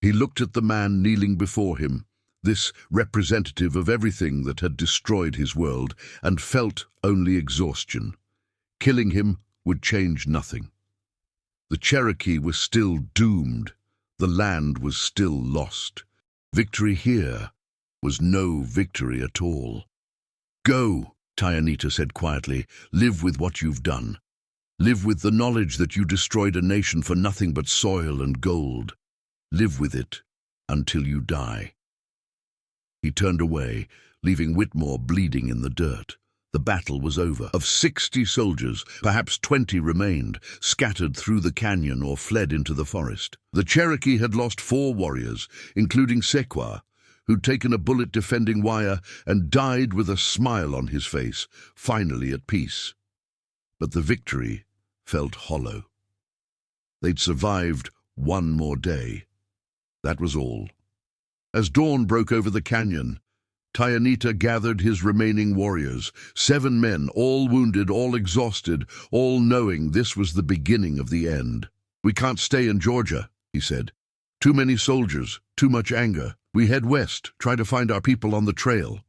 He looked at the man kneeling before him, this representative of everything that had destroyed his world, and felt only exhaustion. Killing him would change nothing. The Cherokee was still doomed. The land was still lost. Victory here was no victory at all. "Go," Tayanita said quietly. "Live with what you've done. Live with the knowledge that you destroyed a nation for nothing but soil and gold. Live with it until you die." He turned away, leaving Whitmore bleeding in the dirt. The battle was over. Of 60 soldiers, perhaps 20 remained, scattered through the canyon or fled into the forest. The Cherokee had lost 4 warriors, including Sequoia, who'd taken a bullet defending Wire and died with a smile on his face, finally at peace. But the victory felt hollow. They'd survived one more day. That was all. As dawn broke over the canyon, Tayanita gathered his remaining warriors, 7 men, all wounded, all exhausted, all knowing this was the beginning of the end. "We can't stay in Georgia," he said. "Too many soldiers, too much anger. We head west, try to find our people on the trail."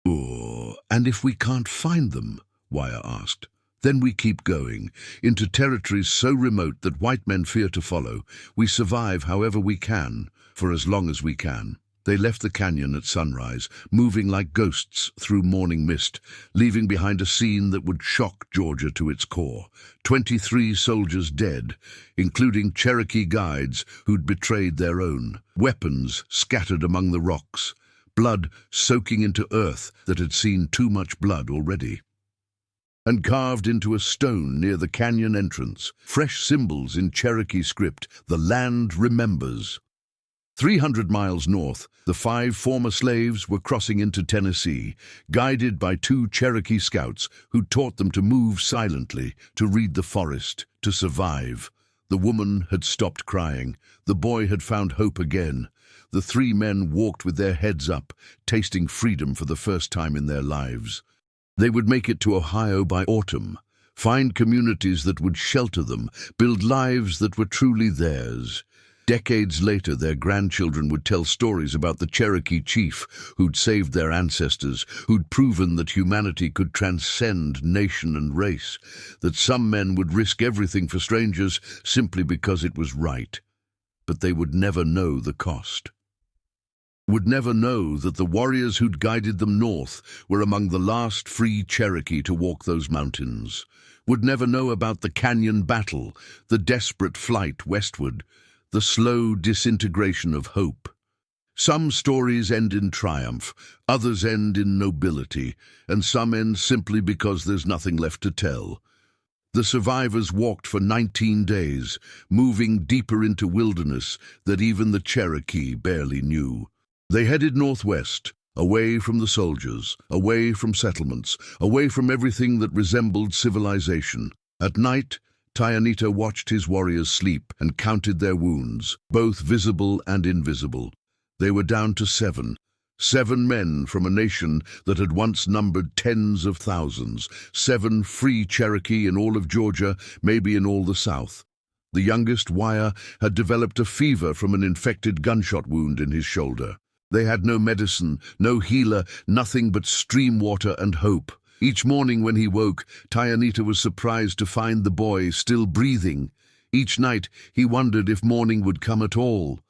"Oh, and if we can't find them?" Wire asked. "Then we keep going, into territories so remote that white men fear to follow. We survive however we can, for as long as we can." They left the canyon at sunrise, moving like ghosts through morning mist, leaving behind a scene that would shock Georgia to its core. 23 soldiers dead, including Cherokee guides who'd betrayed their own. Weapons scattered among the rocks, blood soaking into earth that had seen too much blood already. And carved into a stone near the canyon entrance, fresh symbols in Cherokee script, "The land remembers." 300 miles north, the 5 former slaves were crossing into Tennessee, guided by 2 Cherokee scouts who taught them to move silently, to read the forest, to survive. The woman had stopped crying. The boy had found hope again. The 3 men walked with their heads up, tasting freedom for the first time in their lives. They would make it to Ohio by autumn, find communities that would shelter them, build lives that were truly theirs. Decades later, their grandchildren would tell stories about the Cherokee chief who'd saved their ancestors, who'd proven that humanity could transcend nation and race, that some men would risk everything for strangers simply because it was right. But they would never know the cost. Would never know that the warriors who'd guided them north were among the last free Cherokee to walk those mountains. Would never know about the canyon battle, the desperate flight westward, the slow disintegration of hope. Some stories end in triumph, others end in nobility, and some end simply because there's nothing left to tell. The survivors walked for 19 days, moving deeper into wilderness that even the Cherokee barely knew. They headed northwest, away from the soldiers, away from settlements, away from everything that resembled civilization. At night, Tayanita watched his warriors sleep and counted their wounds, both visible and invisible. They were down to 7. 7 men from a nation that had once numbered tens of thousands. 7 free Cherokee in all of Georgia, maybe in all the South. The youngest, Wire, had developed a fever from an infected gunshot wound in his shoulder. They had no medicine, no healer, nothing but stream water and hope. Each morning when he woke, Tayanita was surprised to find the boy still breathing. Each night he wondered if morning would come at all.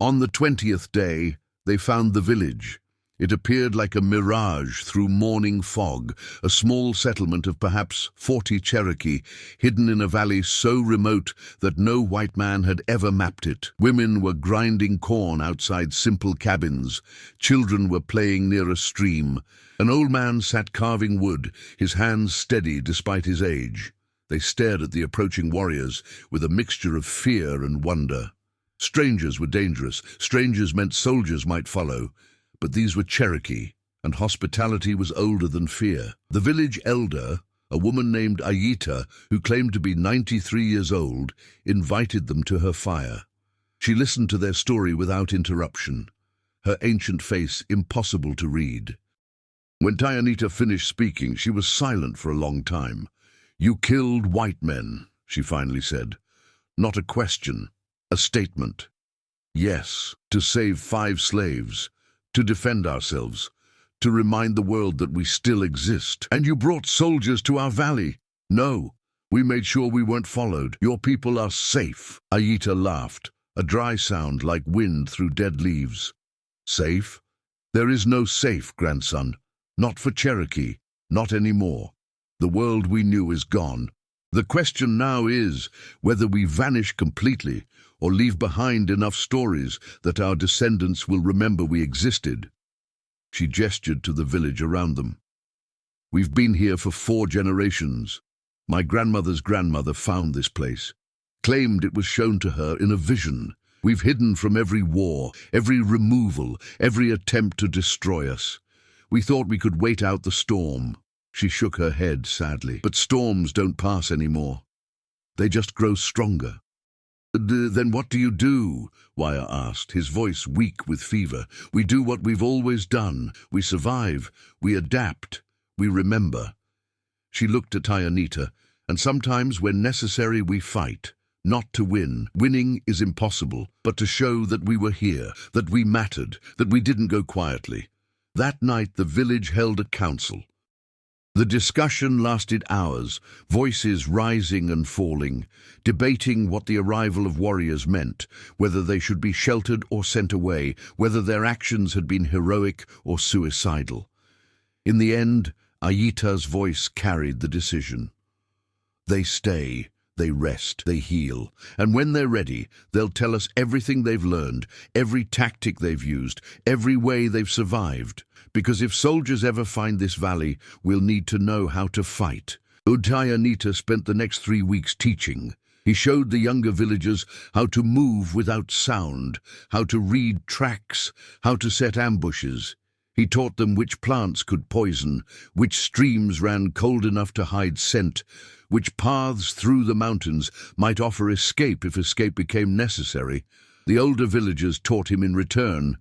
On the 20th day, they found the village. It appeared like a mirage through morning fog, a small settlement of perhaps 40 Cherokee, hidden in a valley so remote that no white man had ever mapped it. Women were grinding corn outside simple cabins. Children were playing near a stream. An old man sat carving wood, his hands steady despite his age. They stared at the approaching warriors with a mixture of fear and wonder. Strangers were dangerous. Strangers meant soldiers might follow. But these were Cherokee, and hospitality was older than fear. The village elder, a woman named Ayita, who claimed to be 93 years old, invited them to her fire. She listened to their story without interruption, her ancient face impossible to read. When Tayanita finished speaking, she was silent for a long time. "You killed white men," she finally said. "Not a question, a statement. Yes, to save 5 slaves. To defend ourselves, to remind the world that we still exist. And you brought soldiers to our valley." "No, we made sure we weren't followed. Your people are safe." Ayita laughed, a dry sound like wind through dead leaves. "Safe? There is no safe, grandson. Not for Cherokee, not anymore. The world we knew is gone. The question now is whether we vanish completely or leave behind enough stories that our descendants will remember we existed." She gestured to the village around them. We've been here for 4 generations. My grandmother's grandmother found this place, claimed it was shown to her in a vision. We've hidden from every war, every removal, every attempt to destroy us. We thought we could wait out the storm." She shook her head sadly. "But storms don't pass anymore. They just grow stronger." "Then what do you do?" Wire asked, his voice weak with fever. "We do what we've always done. We survive. We adapt. We remember." She looked at Tayanita. "And sometimes, when necessary, we fight. Not to win. Winning is impossible, but to show that we were here, that we mattered, that we didn't go quietly." That night the village held a council. The discussion lasted hours, voices rising and falling, debating what the arrival of warriors meant, whether they should be sheltered or sent away, whether their actions had been heroic or suicidal. In the end, Ayita's voice carried the decision. They stay, they rest, they heal, and when they're ready, they'll tell us everything they've learned, every tactic they've used, every way they've survived. Because if soldiers ever find this valley, we'll need to know how to fight. Tayanita spent the next 3 weeks teaching. He showed the younger villagers how to move without sound, how to read tracks, how to set ambushes. He taught them which plants could poison, which streams ran cold enough to hide scent, which paths through the mountains might offer escape if escape became necessary. The older villagers taught him in return.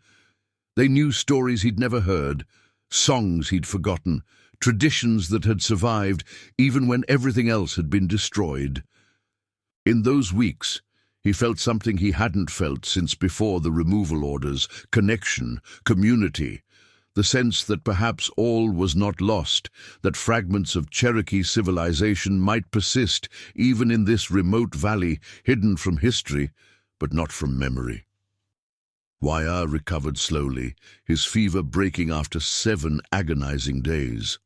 They knew stories he'd never heard, songs he'd forgotten, traditions that had survived even when everything else had been destroyed. In those weeks, he felt something he hadn't felt since before the removal orders: connection, community, the sense that perhaps all was not lost, that fragments of Cherokee civilization might persist even in this remote valley, hidden from history, but not from memory. Wire recovered slowly, his fever breaking after 7 agonizing days.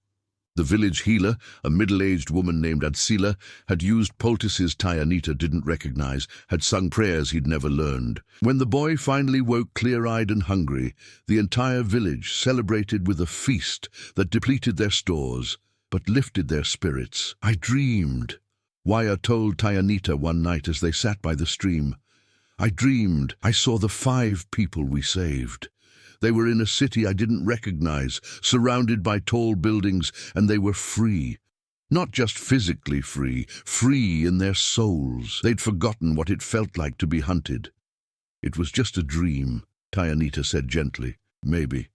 The village healer, a middle-aged woman named Adsila, had used poultices Tayanita didn't recognize, had sung prayers he'd never learned. When the boy finally woke clear-eyed and hungry, the entire village celebrated with a feast that depleted their stores, but lifted their spirits. "I dreamed," Wire told Tayanita one night as they sat by the stream. "I dreamed I saw the 5 people we saved. They were in a city I didn't recognize, surrounded by tall buildings, and they were free. Not just physically free, free in their souls. They'd forgotten what it felt like to be hunted." "It was just a dream," Tayanita said gently. "Maybe.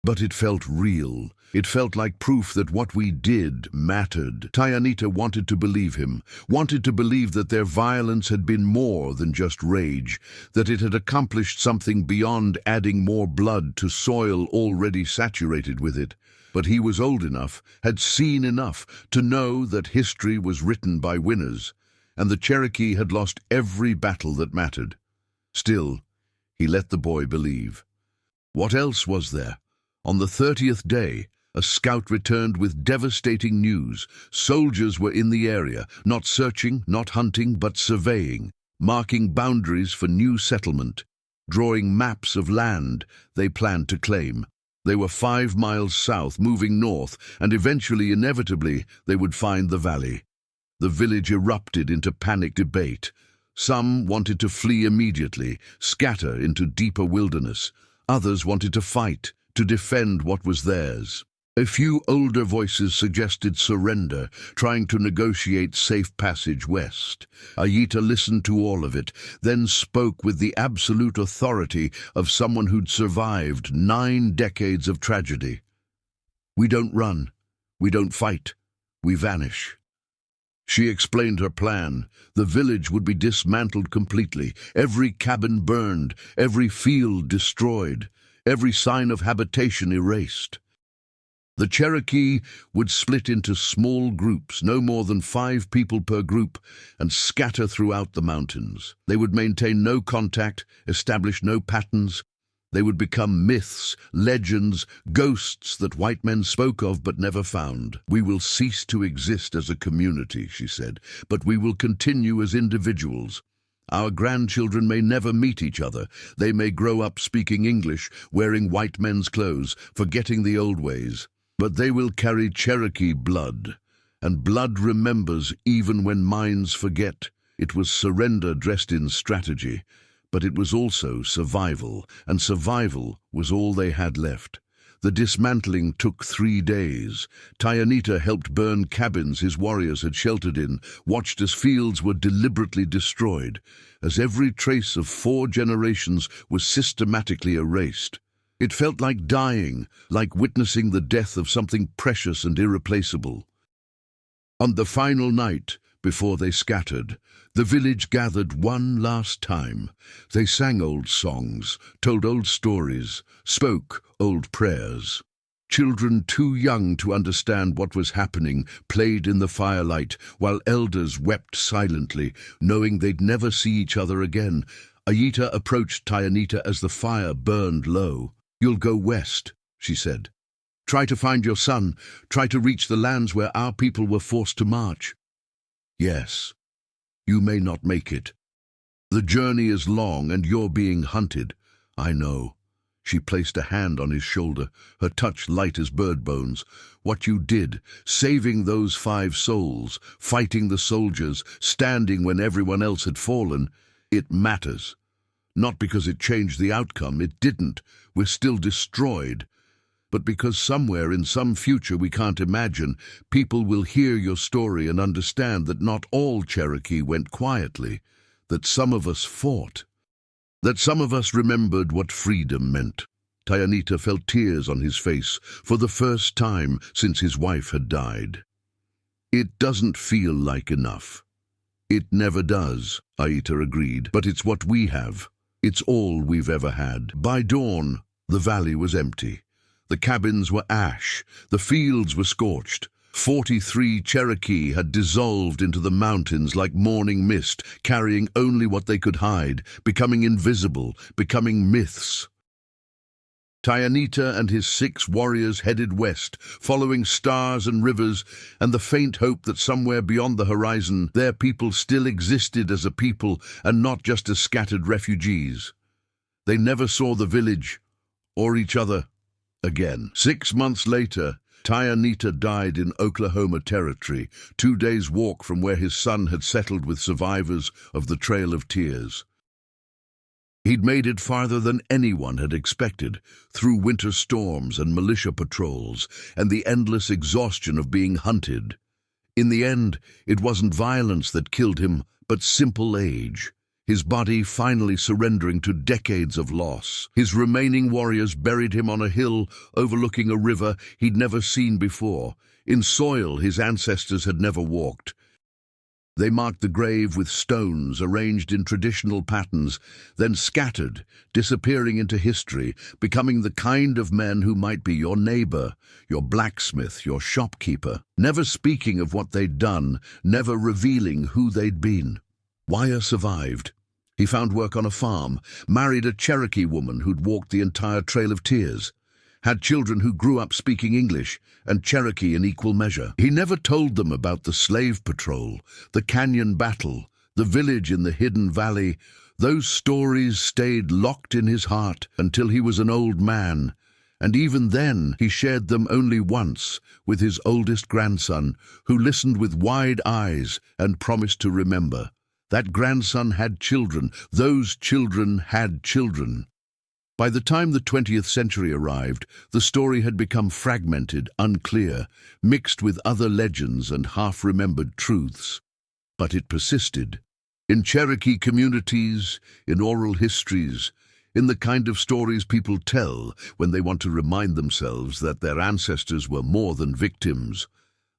But it felt real. It felt like proof that what we did mattered." Tayanita wanted to believe him, wanted to believe that their violence had been more than just rage, that it had accomplished something beyond adding more blood to soil already saturated with it. But he was old enough, had seen enough, to know that history was written by winners, and the Cherokee had lost every battle that mattered. Still, he let the boy believe. What else was there? On the 30th day, a scout returned with devastating news. Soldiers were in the area, not searching, not hunting, but surveying, marking boundaries for new settlement, drawing maps of land they planned to claim. They were 5 miles south, moving north, and eventually, inevitably, they would find the valley. The village erupted into panic debate. Some wanted to flee immediately, scatter into deeper wilderness. Others wanted to fight, to defend what was theirs. A few older voices suggested surrender, trying to negotiate safe passage west. Ayita listened to all of it, then spoke with the absolute authority of someone who'd survived 9 decades of tragedy. "We don't run. We don't fight. We vanish." She explained her plan. The village would be dismantled completely, every cabin burned, every field destroyed, every sign of habitation erased. The Cherokee would split into small groups, no more than 5 people per group, and scatter throughout the mountains. They would maintain no contact, establish no patterns. They would become myths, legends, ghosts that white men spoke of but never found. "We will cease to exist as a community," she said, "but we will continue as individuals. Our grandchildren may never meet each other. They may grow up speaking English, wearing white men's clothes, forgetting the old ways. But they will carry Cherokee blood, and blood remembers even when minds forget. It was surrender dressed in strategy, but it was also survival, and survival was all they had left. The dismantling took 3 days. Tayanita helped burn cabins his warriors had sheltered in, watched as fields were deliberately destroyed, as every trace of 4 generations was systematically erased. It felt like dying, like witnessing the death of something precious and irreplaceable. On the final night, before they scattered, the village gathered one last time. They sang old songs, told old stories, spoke old prayers. Children too young to understand what was happening played in the firelight, while elders wept silently, knowing they'd never see each other again. Ayita approached Tayanita as the fire burned low. "You'll go west," she said. "Try to find your son. Try to reach the lands where our people were forced to march." "Yes, you may not make it. The journey is long and you're being hunted. I know." She placed a hand on his shoulder, her touch light as bird bones. "What you did, saving those 5 souls, fighting the soldiers, standing when everyone else had fallen, it matters. Not because it changed the outcome, it didn't. We're still destroyed. But because somewhere in some future we can't imagine, people will hear your story and understand that not all Cherokee went quietly, that some of us fought, that some of us remembered what freedom meant." Tayanita felt tears on his face for the first time since his wife had died. "It doesn't feel like enough." "It never does," Ayita agreed, "but it's what we have. It's all we've ever had." By dawn, the valley was empty. The cabins were ash, the fields were scorched. 43 Cherokee had dissolved into the mountains like morning mist, carrying only what they could hide, becoming invisible, becoming myths. Tayanita and his 6 warriors headed west, following stars and rivers, and the faint hope that somewhere beyond the horizon their people still existed as a people and not just as scattered refugees. They never saw the village or each other again. 6 months later, Tayanita died in Oklahoma Territory, 2 days' walk from where his son had settled with survivors of the Trail of Tears. He'd made it farther than anyone had expected, through winter storms and militia patrols, and the endless exhaustion of being hunted. In the end, it wasn't violence that killed him, but simple age. His body finally surrendering to decades of loss. His remaining warriors buried him on a hill overlooking a river he'd never seen before, in soil his ancestors had never walked. They marked the grave with stones arranged in traditional patterns, then scattered, disappearing into history, becoming the kind of men who might be your neighbor, your blacksmith, your shopkeeper, never speaking of what they'd done, never revealing who they'd been. Wyatt survived. He found work on a farm, married a Cherokee woman who'd walked the entire Trail of Tears, had children who grew up speaking English and Cherokee in equal measure. He never told them about the slave patrol, the canyon battle, the village in the hidden valley. Those stories stayed locked in his heart until he was an old man, and even then he shared them only once with his oldest grandson, who listened with wide eyes and promised to remember. That grandson had children. Those children had children. By the time the 20th century arrived, the story had become fragmented, unclear, mixed with other legends and half-remembered truths. But it persisted. In Cherokee communities, in oral histories, in the kind of stories people tell when they want to remind themselves that their ancestors were more than victims.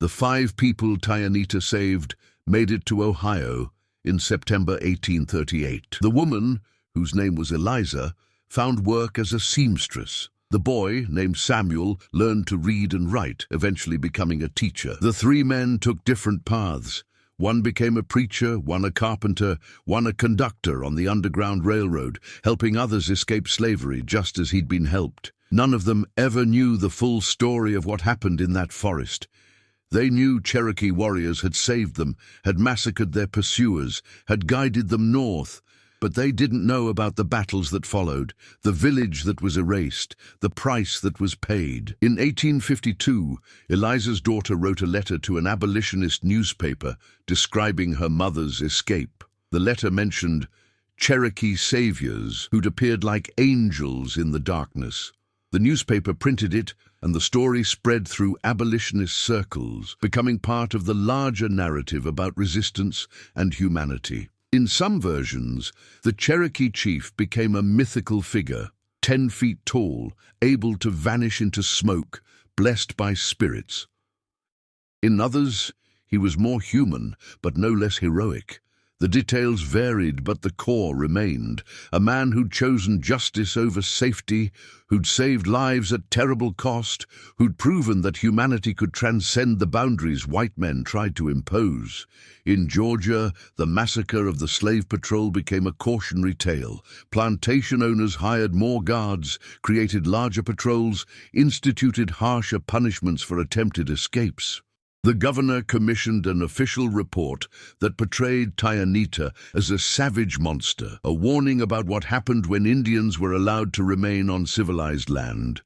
The 5 people Tayanita saved made it to Ohio in September 1838. The woman, whose name was Eliza, found work as a seamstress. The boy, named Samuel, learned to read and write, eventually becoming a teacher. The 3 men took different paths. One became a preacher, one a carpenter, one a conductor on the Underground Railroad, helping others escape slavery just as he'd been helped. None of them ever knew the full story of what happened in that forest. They knew Cherokee warriors had saved them, had massacred their pursuers, had guided them north, But they didn't know about the battles that followed, the village that was erased, the price that was paid. In 1852, Eliza's daughter wrote a letter to an abolitionist newspaper describing her mother's escape. The letter mentioned Cherokee saviors who'd appeared like angels in the darkness. The newspaper printed it, and the story spread through abolitionist circles, becoming part of the larger narrative about resistance and humanity. In some versions, the Cherokee chief became a mythical figure, 10 feet tall, able to vanish into smoke, blessed by spirits. In others, he was more human, but no less heroic. The details varied, but the core remained. A man who'd chosen justice over safety, who'd saved lives at terrible cost, who'd proven that humanity could transcend the boundaries white men tried to impose. In Georgia, the massacre of the slave patrol became a cautionary tale. Plantation owners hired more guards, created larger patrols, instituted harsher punishments for attempted escapes. The governor commissioned an official report that portrayed Tayanita as a savage monster, a warning about what happened when Indians were allowed to remain on civilized land.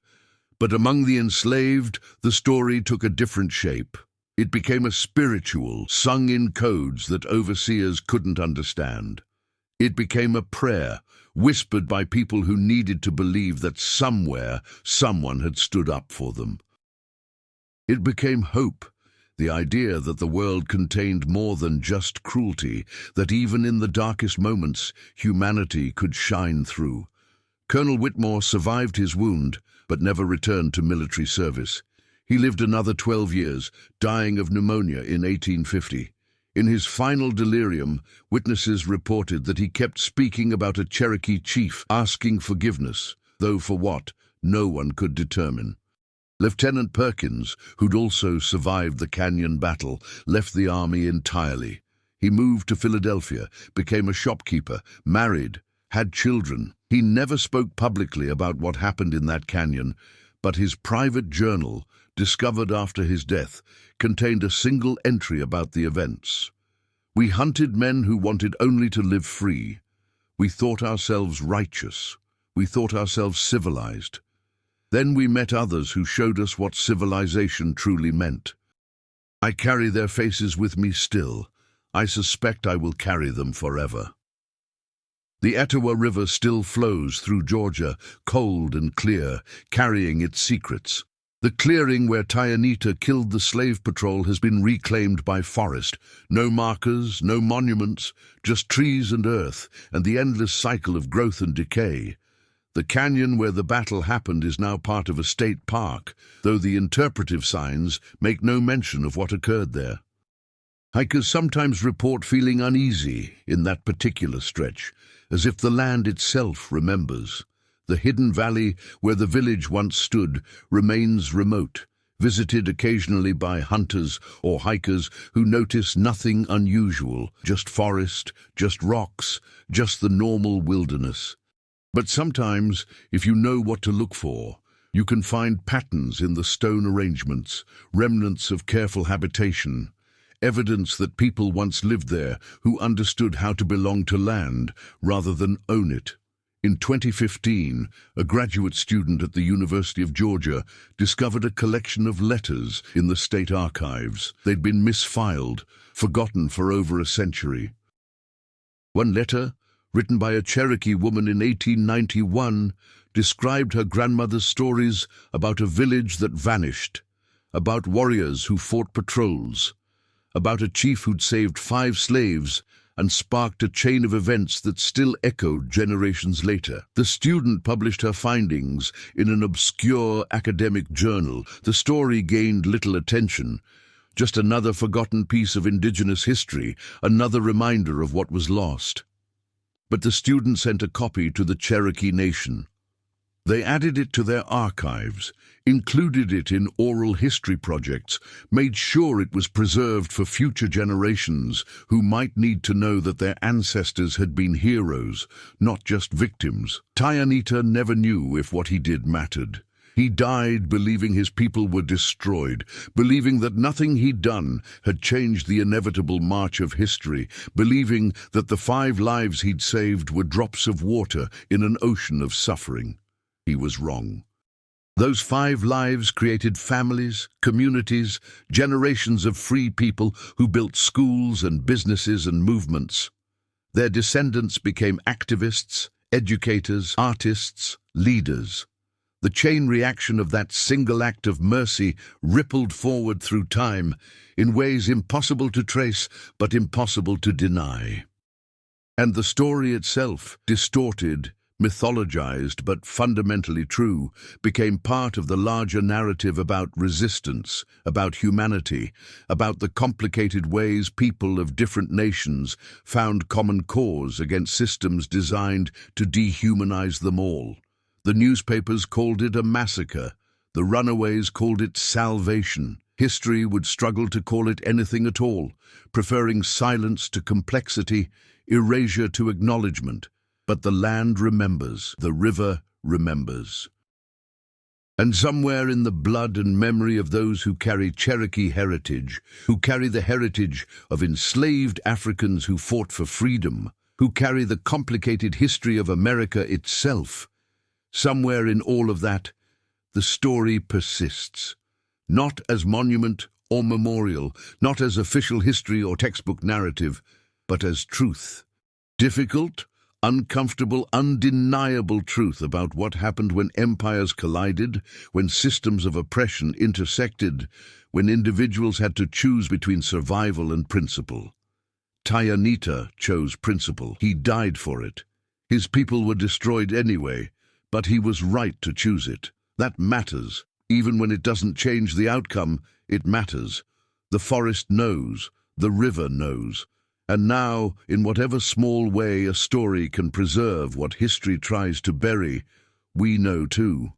But among the enslaved, the story took a different shape. It became a spiritual, sung in codes that overseers couldn't understand. It became a prayer, whispered by people who needed to believe that somewhere, someone had stood up for them. It became hope. The idea that the world contained more than just cruelty, that even in the darkest moments, humanity could shine through. Colonel Whitmore survived his wound, but never returned to military service. He lived another 12 years, dying of pneumonia in 1850. In his final delirium, witnesses reported that he kept speaking about a Cherokee chief asking forgiveness, though for what, no one could determine. Lieutenant Perkins, who'd also survived the Canyon battle, left the army entirely. He moved to Philadelphia, became a shopkeeper, married, had children. He never spoke publicly about what happened in that canyon, but his private journal, discovered after his death, contained a single entry about the events. We hunted men who wanted only to live free. We thought ourselves righteous. We thought ourselves civilized. Then we met others who showed us what civilization truly meant. I carry their faces with me still. I suspect I will carry them forever. The Etowah River still flows through Georgia, cold and clear, carrying its secrets. The clearing where Tayanita killed the slave patrol has been reclaimed by forest. No markers, no monuments, just trees and earth, and the endless cycle of growth and decay. The canyon where the battle happened is now part of a state park, though the interpretive signs make no mention of what occurred there. Hikers sometimes report feeling uneasy in that particular stretch, as if the land itself remembers. The hidden valley where the village once stood remains remote, visited occasionally by hunters or hikers who notice nothing unusual, just forest, just rocks, just the normal wilderness. But sometimes, if you know what to look for, you can find patterns in the stone arrangements, remnants of careful habitation, evidence that people once lived there who understood how to belong to land rather than own it. In 2015, a graduate student at the University of Georgia discovered a collection of letters in the state archives. They'd been misfiled, forgotten for over a century. One letter, written by a Cherokee woman in 1891, described her grandmother's stories about a village that vanished, about warriors who fought patrols, about a chief who'd saved 5 slaves and sparked a chain of events that still echoed generations later. The student published her findings in an obscure academic journal. The story gained little attention, just another forgotten piece of indigenous history, another reminder of what was lost. But the student sent a copy to the Cherokee Nation. They added it to their archives, included it in oral history projects, made sure it was preserved for future generations who might need to know that their ancestors had been heroes, not just victims. Tayanita never knew if what he did mattered. He died believing his people were destroyed, believing that nothing he'd done had changed the inevitable march of history, believing that the 5 lives he'd saved were drops of water in an ocean of suffering. He was wrong. Those 5 lives created families, communities, generations of free people who built schools and businesses and movements. Their descendants became activists, educators, artists, leaders. The chain reaction of that single act of mercy rippled forward through time in ways impossible to trace but impossible to deny. And the story itself, distorted, mythologized but fundamentally true, became part of the larger narrative about resistance, about humanity, about the complicated ways people of different nations found common cause against systems designed to dehumanize them all. The newspapers called it a massacre. The Runaways called it salvation. History would struggle to call it anything at all, preferring silence to complexity, erasure to acknowledgement. But the land remembers, the river remembers. And somewhere in the blood and memory of those who carry Cherokee heritage, who carry the heritage of enslaved Africans who fought for freedom, who carry the complicated history of America itself, somewhere in all of that, the story persists. Not as monument or memorial, not as official history or textbook narrative, but as truth. Difficult, uncomfortable, undeniable truth about what happened when empires collided, when systems of oppression intersected, when individuals had to choose between survival and principle. Tayanita chose principle. He died for it. His people were destroyed anyway, but he was right to choose it. That matters. Even when it doesn't change the outcome, it matters. The forest knows. The river knows. And now, in whatever small way a story can preserve what history tries to bury, we know too.